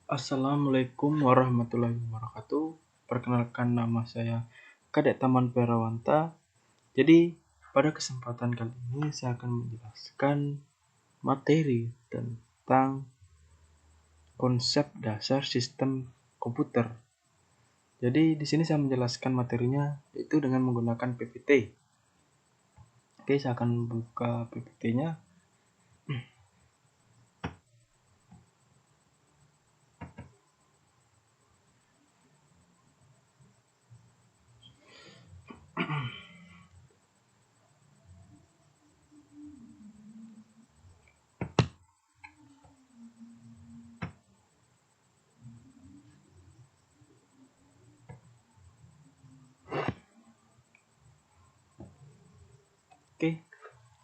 Assalamualaikum warahmatullahi wabarakatuh. Perkenalkan, nama saya Kadek Taman Perawanta. Jadi pada kesempatan kali ini saya akan menjelaskan materi tentang konsep dasar sistem komputer. Jadi di sini saya menjelaskan materinya yaitu dengan menggunakan PPT. Oke, saya akan buka PPT-nya. Oke,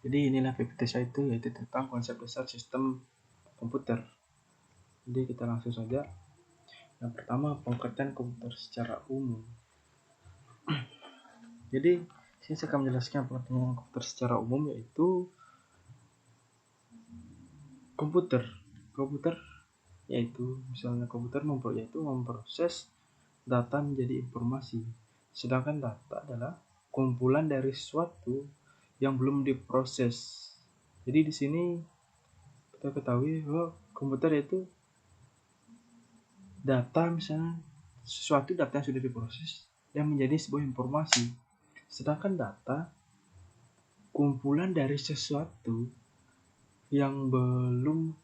jadi inilah PPT saya itu, yaitu tentang konsep dasar sistem komputer. Jadi kita langsung saja. Yang pertama, pengertian komputer secara umum. Jadi saya akan menjelaskan pengertian komputer secara umum, yaitu komputer yaitu misalnya komputer memproses data menjadi informasi. Sedangkan data adalah kumpulan dari sesuatu yang belum diproses. Jadi di sini kita ketahui bahwa komputer itu data, misalnya sesuatu data yang sudah diproses yang menjadi sebuah informasi. Sedangkan data kumpulan dari sesuatu yang belum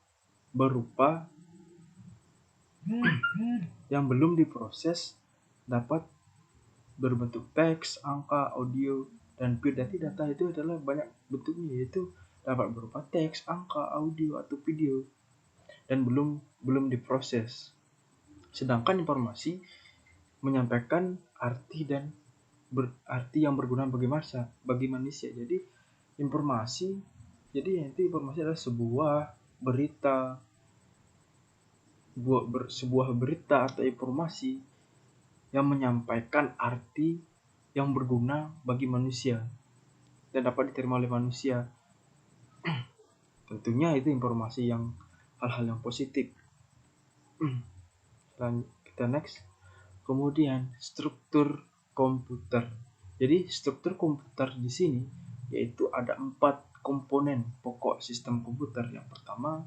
berupa yang belum diproses, dapat berbentuk teks, angka, audio, dan bit. Jadi data itu adalah banyak bentuknya, yaitu dapat berupa teks, angka, audio, atau video, dan belum diproses. Sedangkan informasi menyampaikan arti dan arti yang berguna bagi manusia. Jadi informasi adalah sebuah berita atau informasi yang menyampaikan arti yang berguna bagi manusia dan dapat diterima oleh manusia. Tentunya itu informasi yang hal-hal yang positif. Kita next. Kemudian struktur komputer. Jadi struktur komputer di sini yaitu ada 4 komponen pokok sistem komputer. Yang pertama,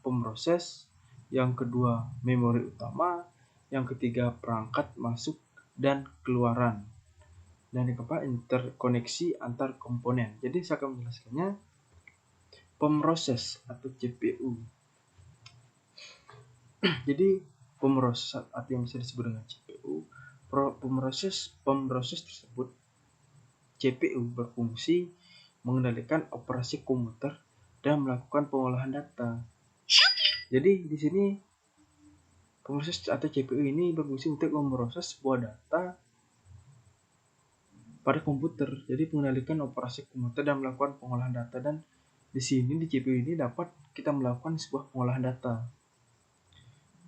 pemroses, yang kedua memori utama, yang ketiga perangkat masuk dan keluaran, dan yang keempat interkoneksi antar komponen. Jadi saya akan menjelaskannya. Pemroses atau CPU. Jadi pemroses atau yang bisa disebut dengan CPU, pemroses tersebut CPU berfungsi mengendalikan operasi komputer dan melakukan pengolahan data. Jadi di sini pemroses atau CPU ini berfungsi untuk memproses sebuah data pada komputer. Jadi mengendalikan operasi komputer dan melakukan pengolahan data, dan di sini di CPU ini dapat kita melakukan sebuah pengolahan data.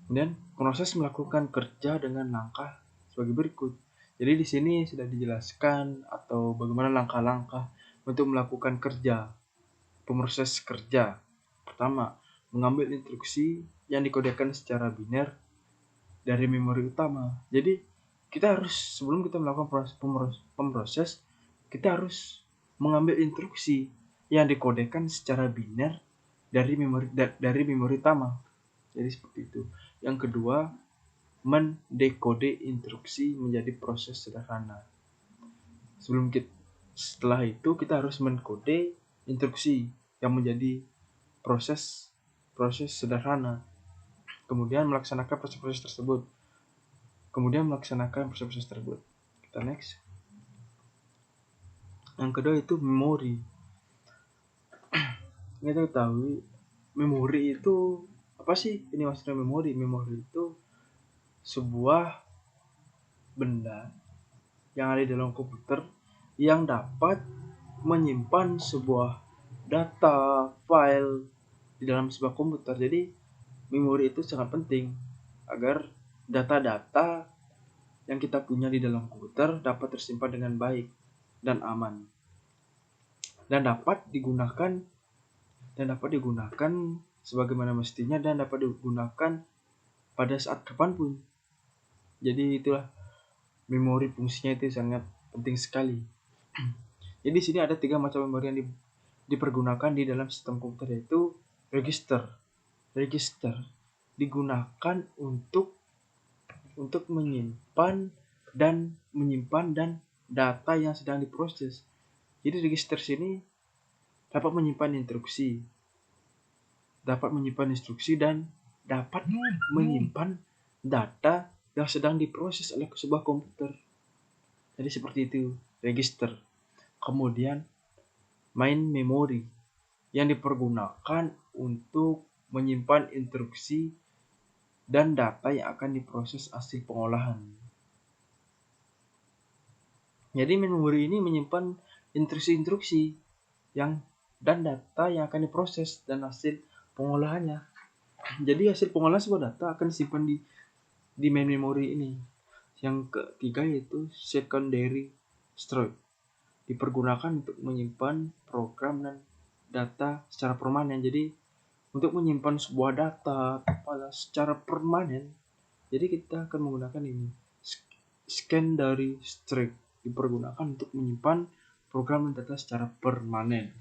Kemudian proses melakukan kerja dengan langkah sebagai berikut. Jadi di sini sudah dijelaskan atau bagaimana langkah-langkah untuk melakukan kerja, pemroses kerja. Pertama, mengambil instruksi yang dikodekan secara biner dari memori utama. Jadi kita harus, sebelum kita melakukan pemroses, kita harus mengambil instruksi yang dikodekan secara biner dari memori utama. Jadi seperti itu. Yang kedua, mendekode instruksi menjadi proses sederhana. Setelah itu kita harus mengkode instruksi yang menjadi proses sederhana. Kemudian melaksanakan proses-proses tersebut. Kita next. Yang kedua itu memori. Kita tahu memori itu apa sih? Ini maksudnya memori. Memori itu sebuah benda yang ada di dalam komputer yang dapat menyimpan sebuah data, file di dalam sebuah komputer. Jadi memori itu sangat penting agar data-data yang kita punya di dalam komputer dapat tersimpan dengan baik dan aman, dan dapat digunakan sebagaimana mestinya, dan dapat digunakan pada saat kapanpun. Jadi itulah memori, fungsinya itu sangat penting sekali. Jadi di sini ada 3 macam memori yang dipergunakan di dalam sistem komputer, yaitu register. Register digunakan untuk menyimpan dan data yang sedang diproses. Jadi register sini dapat menyimpan instruksi, dan dapat menyimpan data yang sedang diproses oleh sebuah komputer. Jadi seperti itu register. Kemudian main memory yang dipergunakan untuk menyimpan instruksi dan data yang akan diproses hasil pengolahan. Jadi memori ini menyimpan instruksi-instruksi dan data yang akan diproses dan hasil pengolahannya. Jadi hasil pengolahan sebuah data akan disimpan di main memory ini. Yang ketiga yaitu secondary storage, dipergunakan untuk menyimpan program dan data secara permanen. Jadi untuk menyimpan sebuah data secara permanen, jadi kita akan menggunakan ini, secondary storage, dipergunakan untuk menyimpan program dan data secara permanen.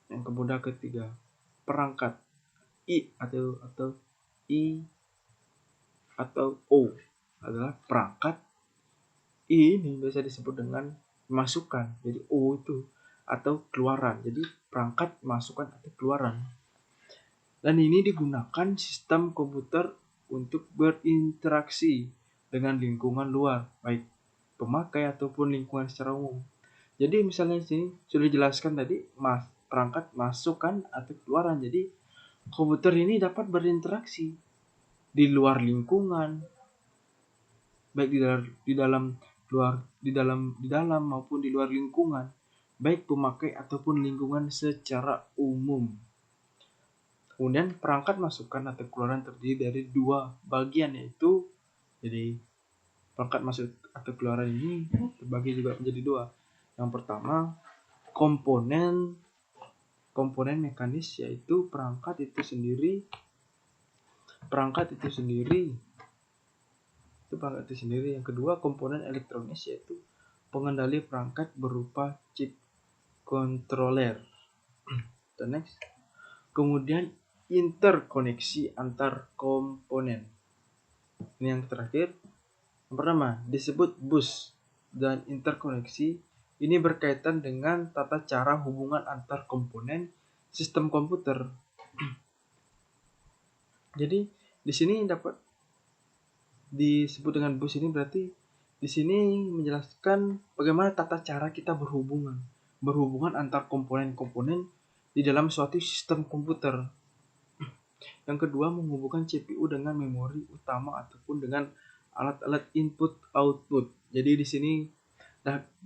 Yang kemudian ketiga, perangkat I atau O adalah perangkat. I ini biasa disebut dengan masukan, jadi O itu atau keluaran. Jadi perangkat masukan atau keluaran. Dan ini digunakan sistem komputer untuk berinteraksi dengan lingkungan luar, baik pemakai ataupun lingkungan secara umum. Jadi misalnya di sini sudah dijelaskan tadi, perangkat masukan atau keluaran. Jadi komputer ini dapat berinteraksi di luar lingkungan, baik di dalam maupun di luar lingkungan, baik pemakai ataupun lingkungan secara umum. Kemudian perangkat masukan atau keluaran terdiri dari 2 bagian, yaitu jadi perangkat masuk atau keluaran ini terbagi juga menjadi 2. Yang pertama, komponen mekanis, yaitu perangkat itu sendiri. Yang kedua, komponen elektronis, yaitu pengendali perangkat berupa chip controller. Dan next, kemudian interkoneksi antar komponen. Ini yang terakhir. Yang pertama disebut bus, dan interkoneksi ini berkaitan dengan tata cara hubungan antar komponen sistem komputer. Jadi di sini dapat disebut dengan bus, ini berarti di sini menjelaskan bagaimana tata cara kita berhubungan antar komponen-komponen di dalam suatu sistem komputer. Yang kedua, menghubungkan CPU dengan memori utama ataupun dengan alat-alat input output. Jadi di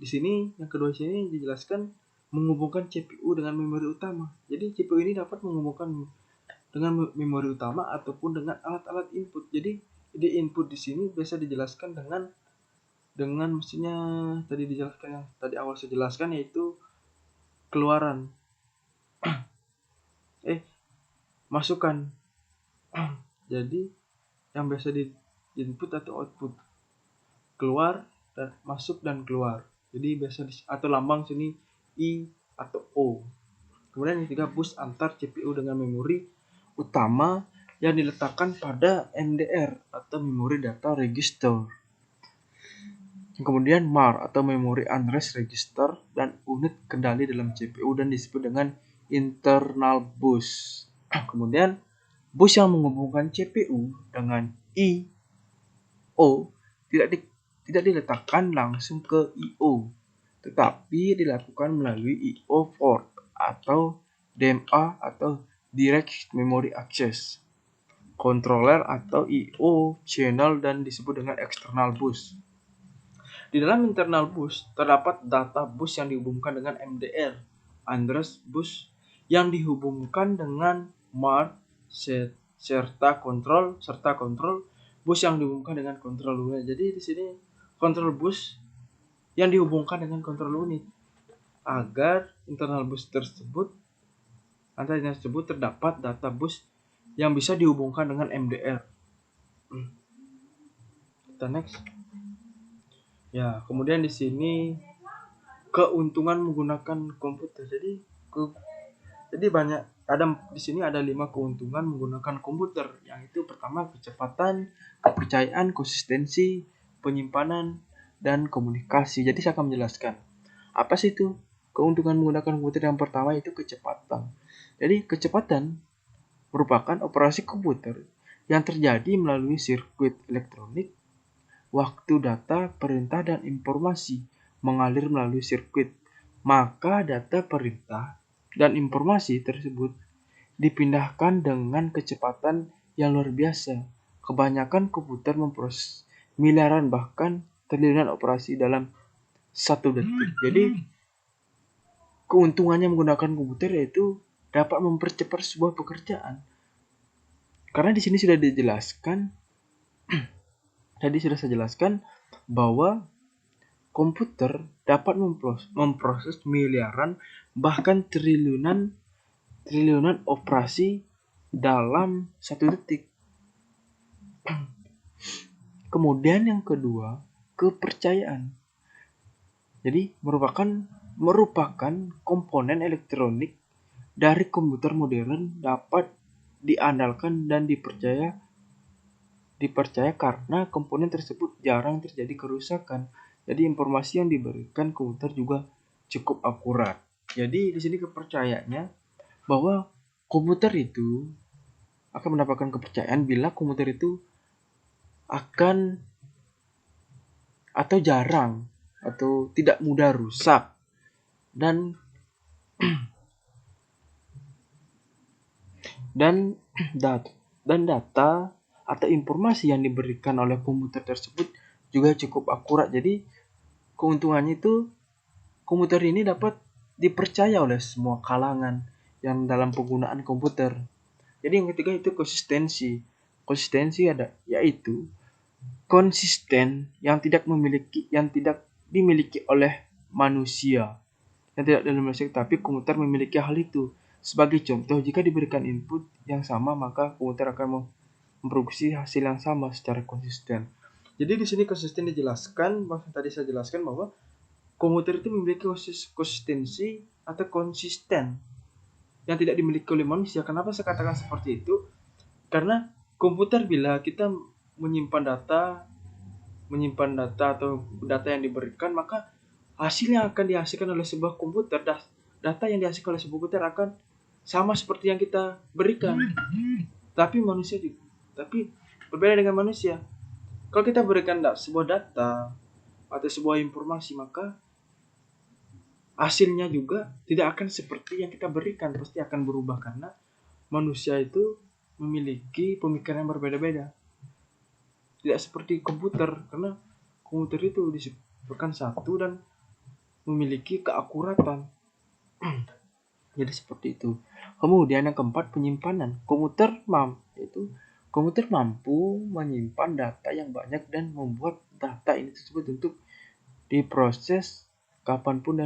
sini yang kedua sini dijelaskan menghubungkan CPU dengan memori utama. Jadi CPU ini dapat menghubungkan dengan memori utama ataupun dengan alat-alat input. Jadi di input di sini biasa dijelaskan dengan mestinya tadi awal saya jelaskan, yaitu keluaran masukan. Jadi yang biasa di input atau output, keluar dan masuk dan keluar. Jadi biasa atau lambang sini I atau O. Kemudian yang ketiga, bus antar CPU dengan memori utama yang diletakkan pada MDR atau Memory Data Register. Kemudian MAR atau Memory Address Register dan unit kendali dalam CPU dan disebut dengan internal bus. Kemudian bus yang menghubungkan CPU dengan I/O tidak diletakkan langsung ke I/O, tetapi dilakukan melalui I/O port atau DMA atau Direct Memory Access Controller atau I/O channel dan disebut dengan external bus. Di dalam internal bus terdapat data bus yang dihubungkan dengan MDR, address bus yang dihubungkan dengan MAR serta kontrol bus yang dihubungkan dengan kontrol unit. Jadi di sini kontrol bus yang dihubungkan dengan kontrol unit, agar internal bus tersebut terdapat data bus yang bisa dihubungkan dengan MDR. Kita next. Ya, kemudian di sini keuntungan menggunakan komputer. Jadi banyak, ada di sini ada 5 keuntungan menggunakan komputer. Yang itu pertama kecepatan, kepercayaan, konsistensi, penyimpanan, dan komunikasi. Jadi saya akan menjelaskan. Apa sih itu keuntungan menggunakan komputer? Yang pertama itu kecepatan. Jadi kecepatan merupakan operasi komputer yang terjadi melalui sirkuit elektronik. Waktu data, perintah, dan informasi mengalir melalui sirkuit. Maka data, perintah, dan informasi tersebut dipindahkan dengan kecepatan yang luar biasa. Kebanyakan komputer memproses miliaran bahkan triliunan operasi dalam 1 detik. Jadi keuntungannya menggunakan komputer yaitu dapat mempercepat sebuah pekerjaan. Karena di sini sudah dijelaskan, tadi sudah saya jelaskan bahwa komputer dapat memproses miliaran bahkan triliunan operasi dalam 1 detik. Kemudian yang kedua, kepercayaan. Jadi merupakan komponen elektronik dari komputer modern dapat diandalkan dan dipercaya karena komponen tersebut jarang terjadi kerusakan. Jadi informasi yang diberikan komputer juga cukup akurat. Jadi di sini kepercayaannya bahwa komputer itu akan mendapatkan kepercayaan bila komputer itu akan atau jarang atau tidak mudah rusak dan data atau informasi yang diberikan oleh komputer tersebut juga cukup akurat. Jadi keuntungannya itu komputer ini dapat dipercaya oleh semua kalangan yang dalam penggunaan komputer. Jadi yang ketiga itu konsistensi. Konsistensi yaitu konsisten yang tidak dimiliki oleh manusia. Yang tidak dalam manusia, tapi komputer memiliki hal itu. Sebagai contoh, jika diberikan input yang sama, maka komputer akan memproduksi hasil yang sama secara konsisten. Jadi di sini konsisten dijelaskan, tadi saya jelaskan bahwa komputer itu memiliki konsistensi atau konsisten yang tidak dimiliki oleh manusia. Kenapa saya katakan seperti itu? Karena komputer bila kita menyimpan data atau data yang diberikan, maka hasil yang akan dihasilkan oleh sebuah komputer, data yang dihasilkan oleh sebuah komputer akan sama seperti yang kita berikan. Tapi berbeda dengan manusia. Kalau kita berikan sebuah data atau sebuah informasi, maka hasilnya juga tidak akan seperti yang kita berikan, pasti akan berubah karena manusia itu memiliki pemikiran yang berbeda-beda. Tidak seperti komputer, karena komputer itu disebutkan satu dan memiliki keakuratan. Jadi seperti itu. Kemudian yang keempat, penyimpanan. Komputer mampu menyimpan data yang banyak dan membuat data ini tersebut untuk diproses kapanpun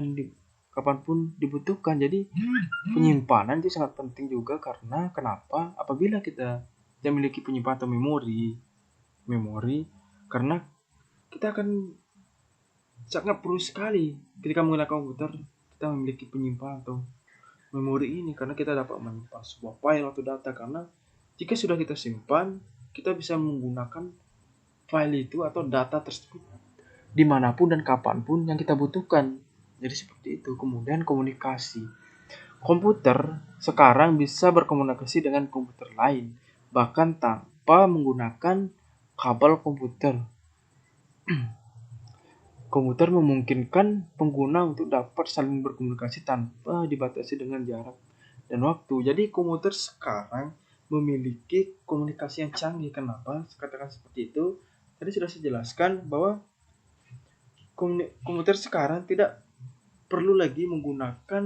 dibutuhkan. Jadi penyimpanan itu sangat penting juga karena kenapa? Apabila kita memiliki penyimpanan atau memori, karena kita akan sangat perlu sekali ketika menggunakan komputer kita memiliki penyimpanan atau memori ini, karena kita dapat menyimpan sebuah file atau data. Karena jika sudah kita simpan, kita bisa menggunakan file itu atau data tersebut dimanapun dan kapanpun yang kita butuhkan. Jadi seperti itu. Kemudian komunikasi. Komputer sekarang bisa berkomunikasi dengan komputer lain, bahkan tanpa menggunakan kabel komputer. Komputer memungkinkan pengguna untuk dapat saling berkomunikasi tanpa dibatasi dengan jarak dan waktu. Jadi komputer sekarang memiliki komunikasi yang canggih. Kenapa saya katakan seperti itu? Tadi sudah saya jelaskan bahwa komputer sekarang tidak perlu lagi menggunakan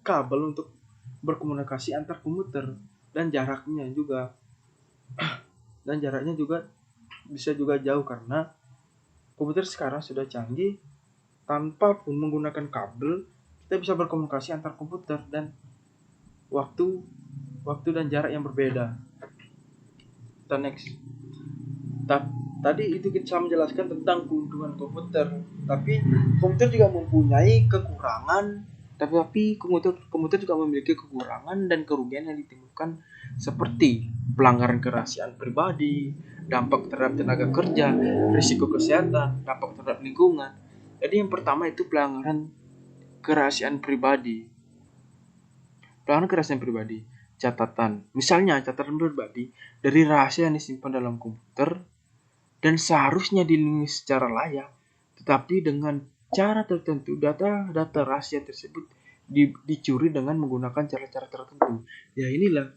kabel untuk berkomunikasi antar komputer, dan jaraknya juga bisa juga jauh karena komputer sekarang sudah canggih. Tanpa pun menggunakan kabel, kita bisa berkomunikasi antar komputer dan waktu dan jarak yang berbeda. Kita next. Tadi itu kita menjelaskan tentang keuntungan komputer, tapi komputer juga mempunyai kekurangan. Tapi komputer juga memiliki kekurangan dan kerugian yang ditimbulkan seperti pelanggaran kerahasiaan pribadi, dampak terhadap tenaga kerja, risiko kesehatan, dampak terhadap lingkungan. Jadi yang pertama itu pelanggaran kerahasiaan pribadi. Pelanggaran kerahasiaan pribadi. Misalnya catatan pribadi dari rahasia yang disimpan dalam komputer dan seharusnya dilindungi secara layak, tetapi dengan cara tertentu data rahasia tersebut dicuri dengan menggunakan cara-cara tertentu. Ya inilah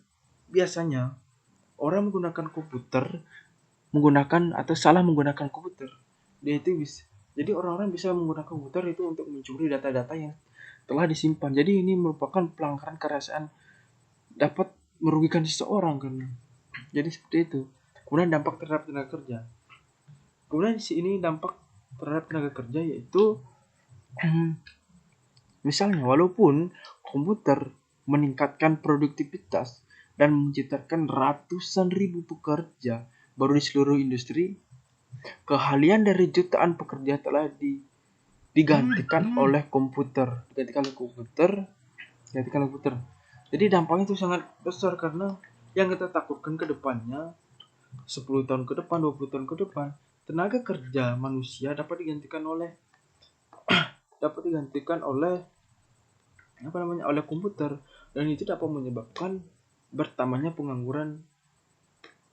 biasanya orang menggunakan komputer atau salah menggunakan komputer. Dia itu bisa. Jadi orang-orang bisa menggunakan komputer itu untuk mencuri data-data yang telah disimpan. Jadi ini merupakan pelanggaran kerahasiaan, dapat merugikan seseorang kan. Jadi seperti itu. Kemudian dampak terhadap tenaga kerja. Kemudian di sini dampak terhadap tenaga kerja yaitu misalnya walaupun komputer meningkatkan produktivitas dan menciptakan ratusan ribu pekerja baru di seluruh industri, keahlian dari jutaan pekerja telah digantikan oleh komputer. Jadi dampaknya itu sangat besar karena yang kita takutkan ke depannya 10 tahun ke depan, 20 tahun ke depan, tenaga kerja manusia dapat digantikan oleh oleh komputer, dan itu dapat menyebabkan bertambahnya pengangguran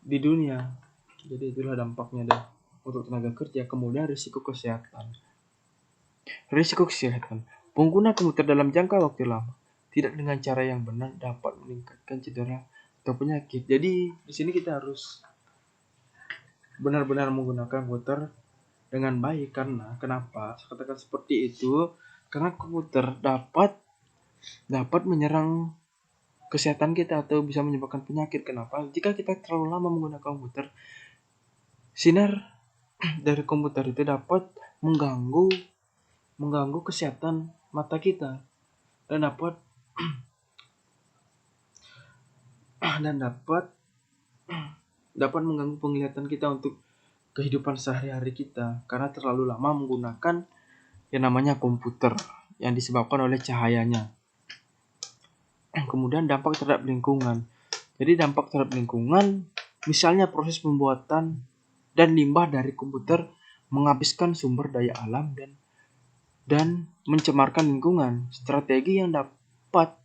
di dunia. Jadi itulah dampaknya deh untuk tenaga kerja. Kemudian risiko kesehatan. Pengguna komputer dalam jangka waktu lama tidak dengan cara yang benar dapat meningkatkan cedera atau penyakit. Jadi di sini kita harus benar-benar menggunakan komputer dengan baik. Karena kenapa saya katakan seperti itu? Karena komputer dapat menyerang kesehatan kita atau bisa menyebabkan penyakit. Kenapa? Jika kita terlalu lama menggunakan komputer, sinar dari komputer itu dapat mengganggu kesehatan mata kita dan dapat mengganggu penglihatan kita untuk kehidupan sehari-hari kita karena terlalu lama menggunakan yang namanya komputer yang disebabkan oleh cahayanya. Kemudian dampak terhadap lingkungan. Jadi dampak terhadap lingkungan, misalnya proses pembuatan dan limbah dari komputer menghabiskan sumber daya alam dan mencemarkan lingkungan. Strategi yang dapat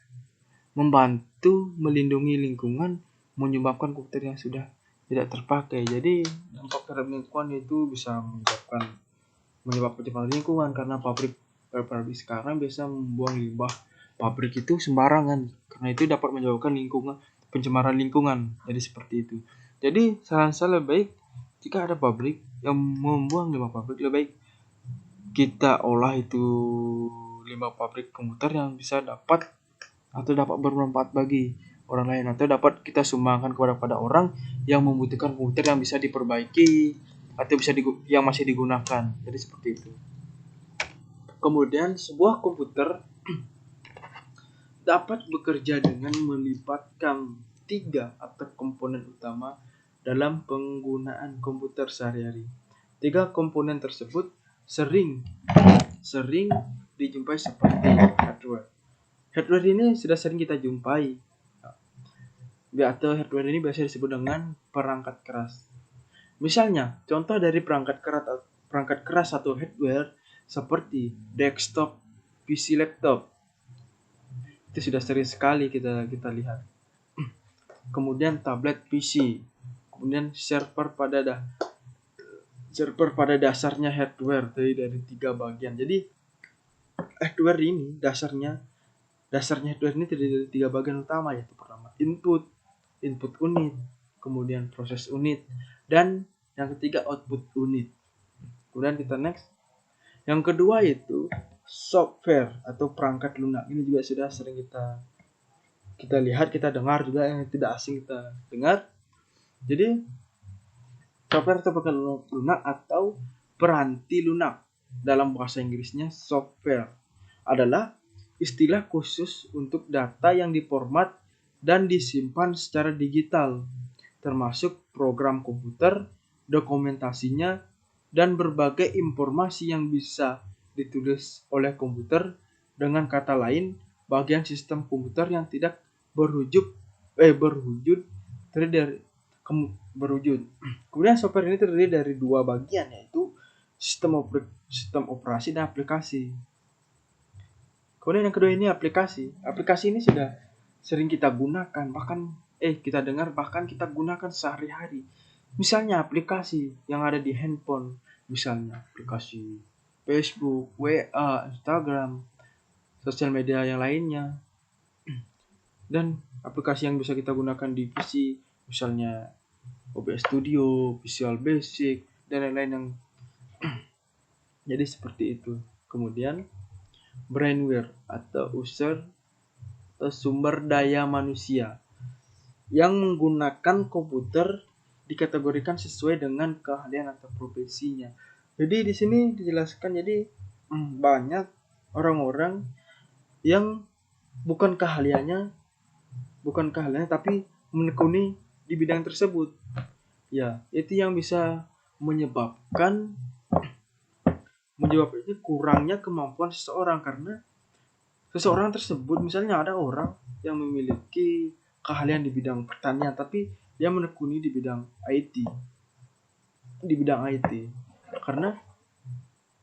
membantu melindungi lingkungan menyebabkan komputer yang sudah tidak terpakai. Jadi dampak terhadap lingkungan itu bisa menyebabkan pencemaran lingkungan karena pabrik sekarang biasa membuang limbah pabrik itu sembarangan, karena itu dapat menyebabkan pencemaran lingkungan. Jadi seperti itu. Jadi saran saya lebih baik jika ada pabrik yang membuang limbah pabrik, lebih baik kita olah itu limbah pabrik komputer yang bisa dapat bermanfaat bagi orang lain, atau dapat kita sumbangkan kepada orang yang membutuhkan komputer yang bisa diperbaiki atau yang masih digunakan. Jadi seperti itu. Kemudian sebuah komputer dapat bekerja dengan melibatkan 3 atau komponen utama dalam penggunaan komputer sehari-hari. 3 komponen tersebut sering dijumpai seperti hardware. Hardware ini sudah sering kita jumpai. Atau hardware ini biasa disebut dengan perangkat keras. Misalnya, contoh dari perangkat keras atau hardware seperti desktop, PC laptop. Itu sudah sering sekali kita lihat. Kemudian tablet PC. Kemudian server pada dasarnya hardware dari 3 bagian. Jadi hardware ini dasarnya hardware ini terdiri dari 3 bagian utama, yaitu pertama input unit, kemudian proses unit, dan yang ketiga output unit. Kemudian kita next. Yang kedua yaitu software atau perangkat lunak. Ini juga sudah sering kita lihat, kita dengar juga, yang tidak asing kita dengar. Jadi software atau perangkat lunak atau peranti lunak, dalam bahasa Inggrisnya software, adalah istilah khusus untuk data yang diformat dan disimpan secara digital termasuk program komputer, dokumentasinya, dan berbagai informasi yang bisa ditulis oleh komputer. Dengan kata lain, bagian sistem komputer yang tidak berwujud terdiri dari berwujud. Kemudian software ini terdiri dari dua bagian, yaitu sistem operasi dan aplikasi. Kemudian yang kedua ini aplikasi. Aplikasi ini sudah sering kita gunakan, bahkan kita dengar, bahkan kita gunakan sehari-hari. Misalnya aplikasi yang ada di handphone, misalnya aplikasi Facebook, WA, Instagram, sosial media yang lainnya. Dan aplikasi yang bisa kita gunakan di PC, misalnya OBS Studio, Visual Basic, dan lain-lain yang jadi seperti itu. Kemudian brainware atau sumber daya manusia yang menggunakan komputer dikategorikan sesuai dengan keahlian atau profesinya. Jadi di sini dijelaskan, jadi banyak orang-orang yang bukan keahliannya tapi menekuni di bidang tersebut. Ya, itu yang bisa menyebabkan kurangnya kemampuan seseorang, karena seseorang tersebut, misalnya ada orang yang memiliki keahlian di bidang pertanian tapi dia menekuni di bidang IT. Karena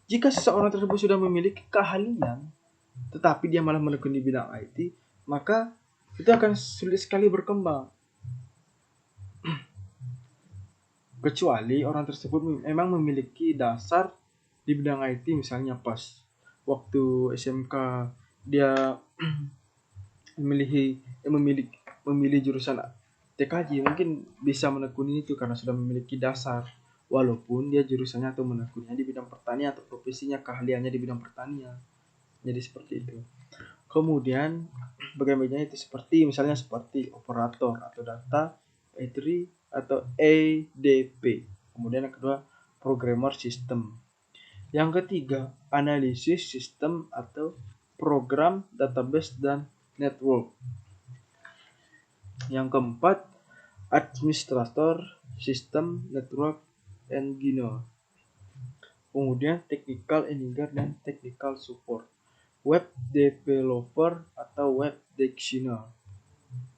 jika seseorang tersebut sudah memiliki keahlian tetapi dia malah menekuni di bidang IT, maka itu akan sulit sekali berkembang. Kecuali orang tersebut memang memiliki dasar di bidang IT, misalnya pas waktu SMK dia memilih jurusan TKJ, mungkin bisa menekuni itu karena sudah memiliki dasar, walaupun dia jurusannya atau menekuninya di bidang pertanian atau profesinya keahliannya di bidang pertanian. Jadi seperti itu. Kemudian bagaimana itu seperti operator atau data entry atau ADP. Kemudian yang kedua, programmer system. Yang ketiga, analisis sistem atau program, database, dan network. Yang keempat, administrator sistem, network engineer. Kemudian technical engineer dan technical support. Web developer atau web designer.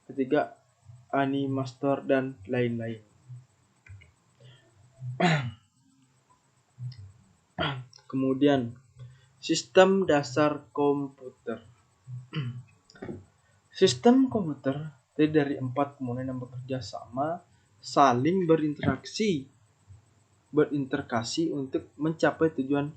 Ketiga, animator dan lain-lain. Kemudian sistem dasar komputer. Sistem komputer terdiri dari 4 komponen yang bekerja sama, saling berinteraksi untuk mencapai tujuan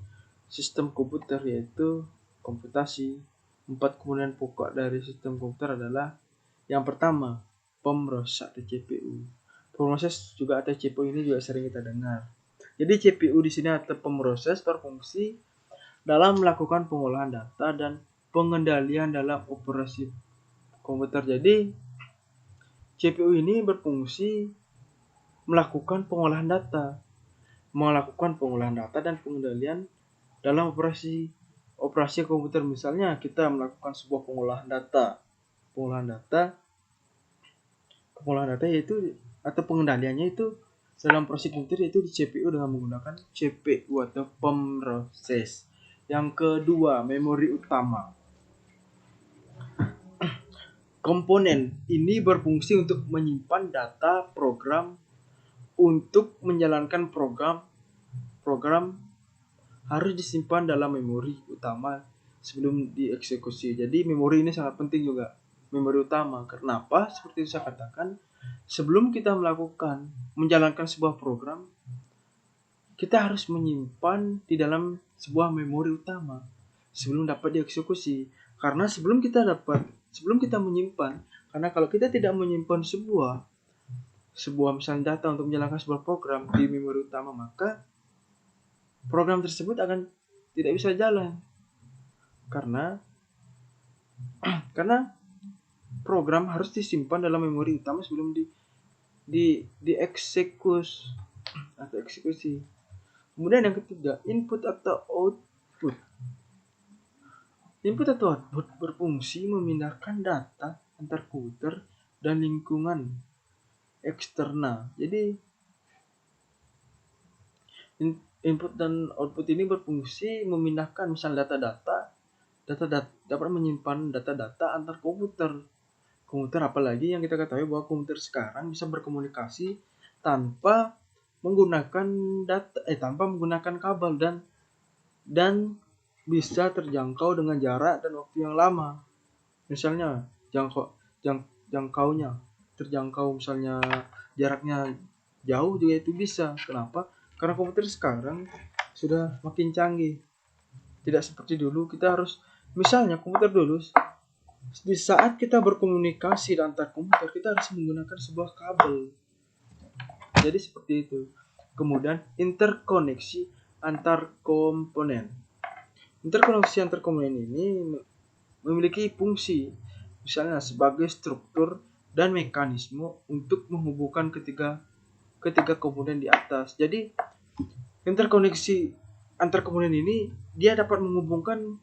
sistem komputer, yaitu komputasi. 4 komponen pokok dari sistem komputer adalah yang pertama, pemroses atau CPU. Pemroses juga atau CPU ini juga sering kita dengar. Jadi CPU di sini atau pemroses berfungsi dalam melakukan pengolahan data dan pengendalian dalam operasi komputer. Jadi CPU ini berfungsi melakukan pengolahan data dan pengendalian dalam operasi komputer. Misalnya kita melakukan sebuah pengolahan data yaitu atau pengendaliannya itu dalam proses komputer, yaitu di CPU dengan menggunakan CPU atau pemroses. Yang kedua, memori utama. Komponen ini berfungsi untuk menyimpan data program. Untuk menjalankan program harus disimpan dalam memori utama sebelum dieksekusi. Jadi memori ini sangat penting juga, memori utama. Kenapa? Seperti saya katakan, sebelum kita menjalankan sebuah program, kita harus menyimpan di dalam sebuah memori utama sebelum dapat dieksekusi. Karena sebelum kita menyimpan, karena kalau kita tidak menyimpan sebuah misalnya data untuk menjalankan sebuah program di memori utama, maka program tersebut akan tidak bisa jalan. Karena program harus disimpan dalam memori utama sebelum dieksekusi atau eksekusi. Kemudian yang ketiga, input atau output. Input atau output berfungsi memindahkan data antar komputer dan lingkungan eksternal. Jadi input dan output ini berfungsi memindahkan misal data-data dapat menyimpan data-data antar komputer, apalagi yang kita ketahui bahwa komputer sekarang bisa berkomunikasi tanpa menggunakan tanpa menggunakan kabel dan bisa terjangkau dengan jarak dan waktu yang lama. Misalnya jangkaunya terjangkau, misalnya jaraknya jauh juga itu bisa. Kenapa? Karena komputer sekarang sudah makin canggih. Tidak seperti dulu, kita harus misalnya komputer dulu di saat kita berkomunikasi antar komputer kita harus menggunakan sebuah kabel. Jadi seperti itu. Kemudian interkoneksi antar komponen. Interkoneksi antar komponen ini memiliki fungsi misalnya sebagai struktur dan mekanisme untuk menghubungkan ketiga komponen di atas. Jadi interkoneksi antar komponen ini dia dapat menghubungkan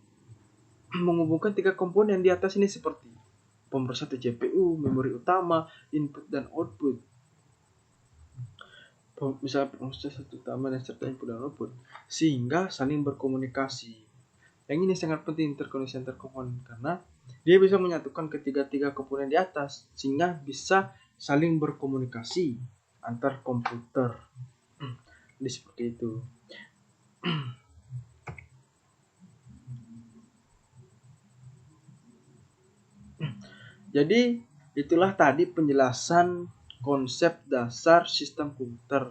tiga komponen di atas ini seperti pemersatu CPU, memori utama, input dan output. Misalnya pemersatu utama dan serta input dan output sehingga saling berkomunikasi. Yang ini sangat penting interkoneksi antar komponen karena dia bisa menyatukan ketiga komponen di atas sehingga bisa saling berkomunikasi antar komputer. Jadi seperti itu. Jadi itulah tadi penjelasan konsep dasar sistem komputer.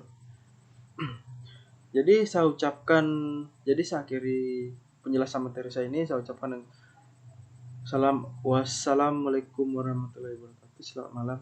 Jadi saya akhiri penjelasan materi saya ini, saya ucapkan wassalamualaikum warahmatullahi wabarakatuh. Selamat malam.